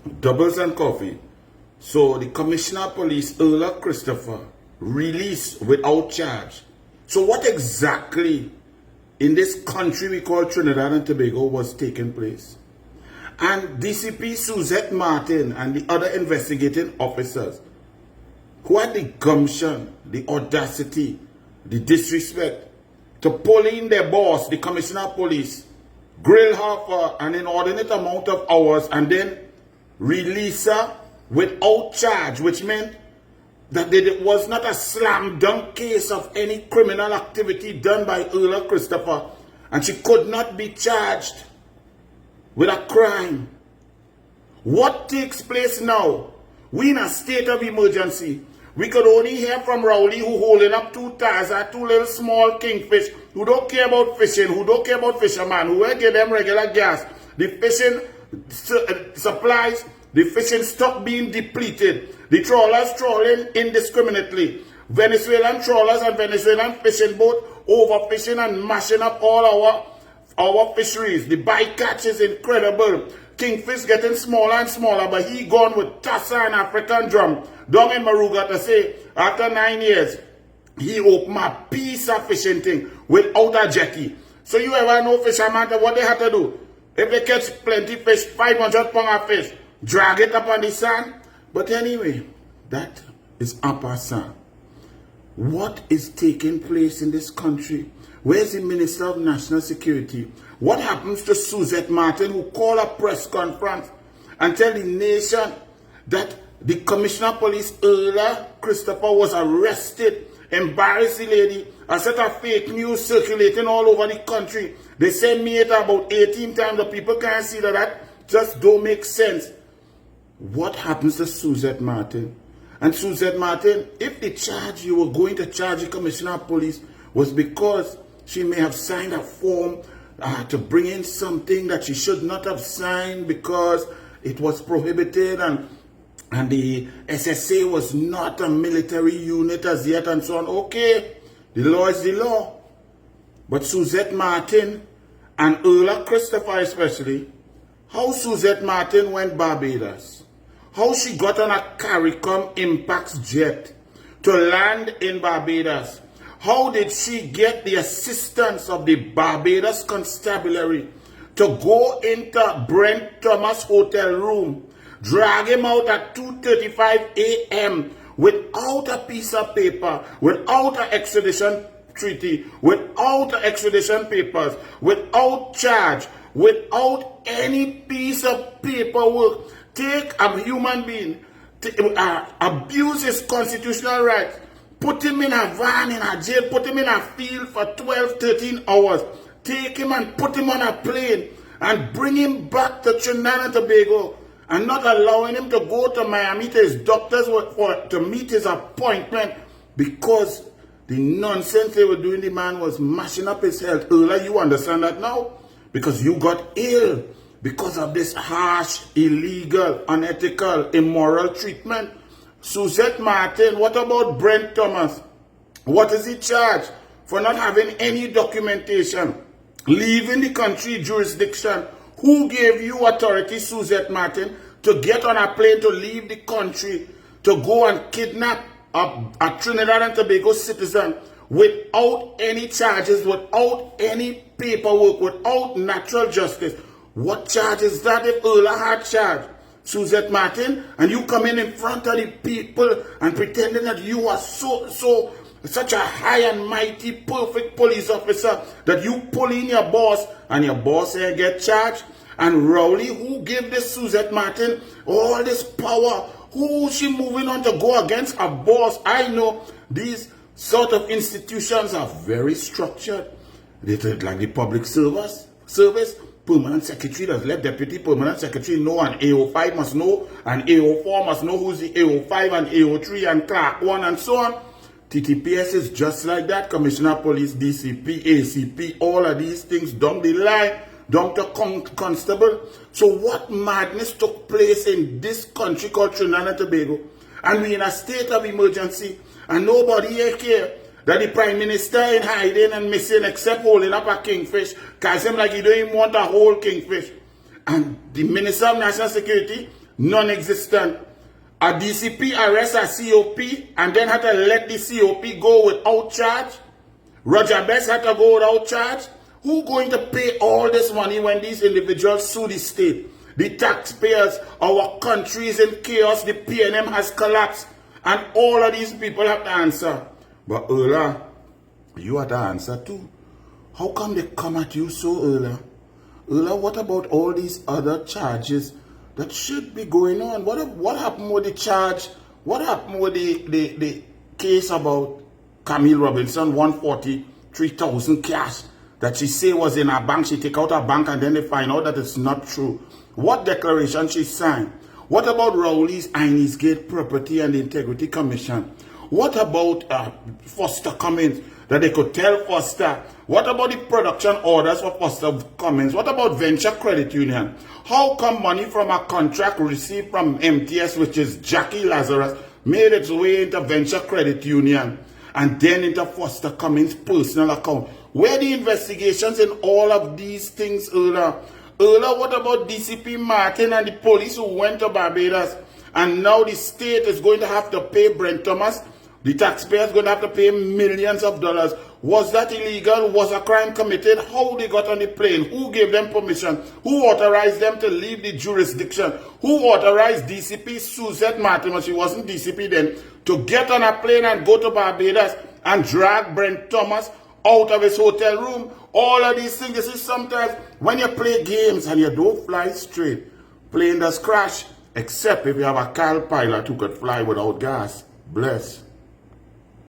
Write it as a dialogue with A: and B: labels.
A: Doubles and coffee. So the Commissioner of Police, Earl Christopher, released without charge. So what exactly in this country we call Trinidad and Tobago was taking place? And DCP Suzette Martin and the other investigating officers who had the gumption, the audacity, the disrespect to pull in their boss, the Commissioner of Police, grill her for an inordinate amount of hours and then release her without charge, which meant that it was not a slam dunk case of any criminal activity done by Earl Christopher, and she could not be charged with a crime. What takes place now? We in a state of emergency. We could only hear from Rowley, who holding up two Taza, two little small kingfish, who don't care about fishing, who don't care about fishermen, who will give them regular gas. The fishing supplies, the fishing stock being depleted. The trawlers trawling indiscriminately. Venezuelan trawlers and Venezuelan fishing boats overfishing and mashing up all our fisheries. The bycatch is incredible. Kingfish getting smaller and smaller, but he gone with Tassa and African drum down in Maruga to say after 9 years he opened a piece of fishing thing without a jetty. So you ever know fishermen what they have to do? If they catch plenty fish, 500 pounds of fish, drag it up on the sand. But anyway, that is en passant. What is taking place in this country? Where's the Minister of National Security? What happens to Suzette Martin, who called a press conference and tell the nation that the Commissioner of Police, Earl Christopher, was arrested, embarrassed the lady, a set of fake news circulating all over the country. They send me it about 18 times. The people can't see that just don't make sense. What happens to Suzette Martin? And Suzette Martin, if the charge you were going to charge the Commissioner of Police was because she may have signed a form to bring in something that she should not have signed because it was prohibited and the SSA was not a military unit as yet and so on. Okay, the law is the law. But Suzette Martin and Earl Christopher especially, how Suzette Martin went Barbados, how she got on a CARICOM Impact jet to land in Barbados. How did she get the assistance of the Barbados Constabulary to go into Brent Thomas hotel room, drag him out at 2:35 a.m. without a piece of paper, without an extradition treaty, without extradition papers, without charge, without any piece of paperwork? Take a human being, abuse his constitutional rights, put him in a van in a jail, put him in a field for 12, 13 hours, take him and put him on a plane and bring him back to Trinidad and Tobago and not allowing him to go to Miami to his doctors to meet his appointment because the nonsense they were doing, the man was mashing up his health. Earlier, you understand that now? Because you got ill because of this harsh, illegal, unethical, immoral treatment. Suzette Martin, what about Brent Thomas? What is he charged for not having any documentation? Leaving the country jurisdiction. Who gave you authority, Suzette Martin, to get on a plane to leave the country, to go and kidnap a Trinidad and Tobago citizen without any charges, without any paperwork, without natural justice? What charge is that if Earl had charge? Suzette Martin, and you come in front of the people and pretending that you are such a high and mighty, perfect police officer that you pull in your boss and your boss ain't get charged. And Rowley, who gave this Suzette Martin all this power? Who she moving on to go against a boss? I know these sort of institutions are very structured. They treat like the public service. Permanent secretary does let deputy permanent secretary know, and AO5 must know, and AO4 must know who's the AO5 and AO3 and Clark 1 and so on. TTPS is just like that. Commissioner of Police, DCP, ACP, all of these things down the line, down to constable. So what madness took place in this country called Trinidad and Tobago? And we in a state of emergency, and nobody here care that the Prime Minister in hiding and missing except holding up a kingfish, because him like he don't even want a whole kingfish. And the Minister of National Security Non-existent. A DCP arrest a COP and then had to let the COP go without charge. Roger Best had to go without charge. Who going to pay all this money when these individuals sue the state? The taxpayers, our country is in chaos, the PNM has collapsed, and all of these people have to answer. But Erla, you have to answer too. How come they come at you so early? Erla, what about all these other charges that should be going on? What happened with the charge? What happened with the case about Camille Robinson, 143,000 cash that she say was in her bank? She take out her bank and then they find out that it's not true. What declaration she signed? What about Rowley's Inez Gate Property and Integrity Commission? What about Foster Cummins, that they could tell Foster? What about the production orders for Foster Cummins? What about Venture Credit Union? How come money from a contract received from MTS, which is Jackie Lazarus, made its way into Venture Credit Union and then into Foster Cummins' personal account? Where the investigations in all of these things, Erla? Erla, what about DCP Martin and the police who went to Barbados? And now the state is going to have to pay Brent Thomas. The taxpayer is going to have to pay millions of dollars. Was that illegal? Was a crime committed? How they got on the plane? Who gave them permission? Who authorized them to leave the jurisdiction? Who authorized DCP Suzette Martin, when she wasn't DCP then, to get on a plane and go to Barbados and drag Brent Thomas out of his hotel room? All of these things. You see, sometimes when you play games and you don't fly straight, plane does crash, except if you have a Kyle pilot who could fly without gas. Bless.